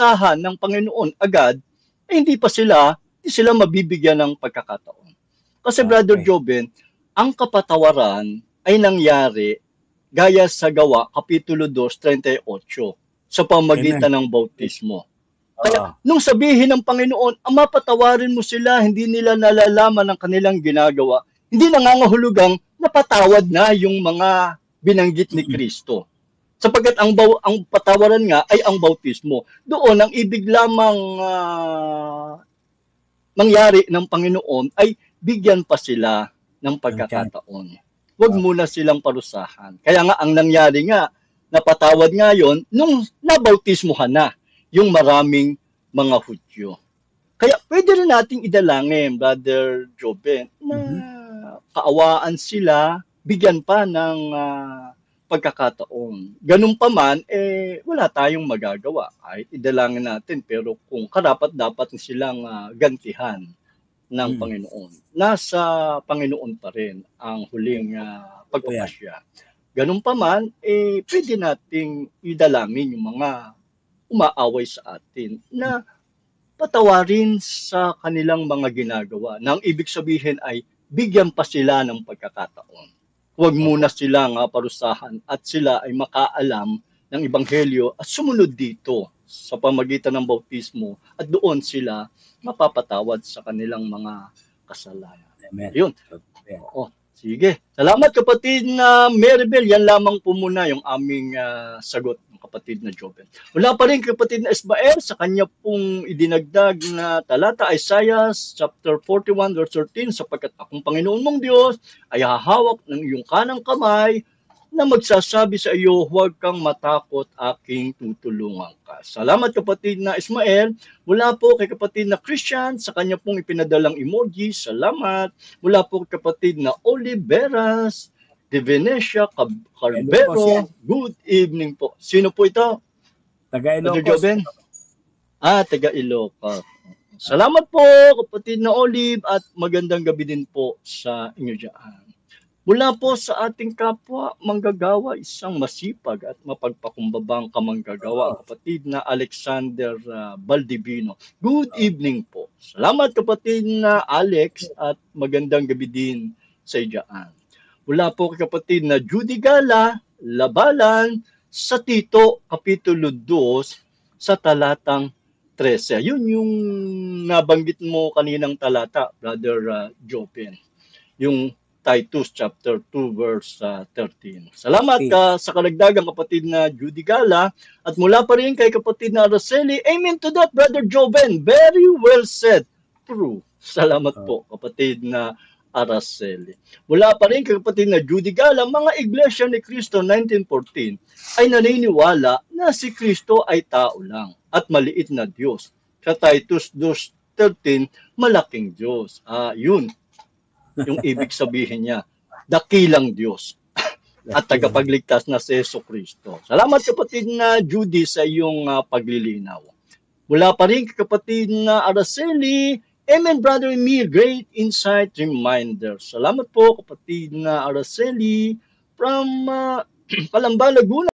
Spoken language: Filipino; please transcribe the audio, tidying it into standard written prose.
parusahan ng Panginoon agad, hindi sila mabibigyan ng pagkakataon. Kasi Brother Joben, ang kapatawaran ay nangyari gaya sa Gawa, Kapitulo 2:38, sa pamagitan ng bautismo. Kaya nung sabihin ng Panginoon, Ama, patawarin mo sila, hindi nila nalalaman ang kanilang ginagawa, hindi nangangahulugang napatawad na yung mga binanggit ni Kristo. Sapagkat ang patawaran nga ay ang bautismo. Doon, ang ibig lamang mangyari ng Panginoon ay bigyan pa sila ng pagkakataon. Huwag muna silang parusahan. Kaya nga, ang nangyari nga, napatawad nga yun, nung nabautismohan na yung maraming mga Hudyo. Kaya pwede rin nating idalangin, Brother Joben, na kaawaan sila, bigyan pa ng pagkakataon. Ganun pa man, wala tayong magagawa. Kahit idalangin natin, pero kung karapat-dapat silang gantihan ng Panginoon. Nasa Panginoon pa rin ang huling pagpapasya. Ganun pa man, pwede nating idalangin yung mga umaaway sa atin na patawarin sa kanilang mga ginagawa. Nang ibig sabihin ay bigyan pa sila ng pagkakataon. Huwag muna silang parusahan at sila ay makaalam ng Ebanghelyo at sumunod dito sa pamagitan ng bautismo at doon sila mapapatawad sa kanilang mga kasalanan. Amen. Yun. Sige. Salamat kapatid na Maribel. Yan lamang po muna yung aming sagot ng kapatid na Joben. Wala pa rin kapatid na Ismael sa kanya pong idinagdag na talata, Isaiah chapter 41 verse 13, sapagkat akong Panginoon mong Diyos ay hahawak ng iyong kanang kamay na magsasabi sa iyo, huwag kang matakot, aking tutulungan ka. Salamat kapatid na Ismael. Mula po kay kapatid na Christian, sa kanya pong ipinadalang emoji, salamat. Mula po kay kapatid na Oliveras de Venecia Carbero, good evening po. Sino po ito? Taga Ilocos. Taga Ilocos. Salamat po kapatid na Olive at magandang gabi din po sa inyo dyan. Mula po sa ating kapwa manggagawa, isang masipag at mapagpakumbabang kamanggagawa, kapatid na Alexander Baldivino. Good evening po. Salamat kapatid na Alex at magandang gabi din sa iyaan. Mula po kapatid na Judy Gala, Labalan, sa Tito, Kapitulo 2, sa talatang 13. Yun yung nabanggit mo kaninang talata, Brother Joben. Yung Titus chapter 2 verse 13. Salamat sa kalagdagang kapatid na Judy Gala at mula pa rin kay kapatid na Araceli. Amen to that, Brother Joben. Very well said. True. Salamat po kapatid na Araceli. Mula pa rin kay kapatid na Judy Gala, mga Iglesia ni Cristo 1914 ay naniniwala na si Kristo ay tao lang at maliit na Diyos. Sa Titus 2:13, malaking Diyos. Yun. Yung ibig sabihin niya, dakilang Diyos at tagapagligtas na si Yesu Kristo. Salamat kapatid na Judy sa iyong paglilinaw. Mula pa rin kapatid na Araceli, Amen Brother Emil, great insight reminder. Salamat po kapatid na Araceli from Calamba, Laguna.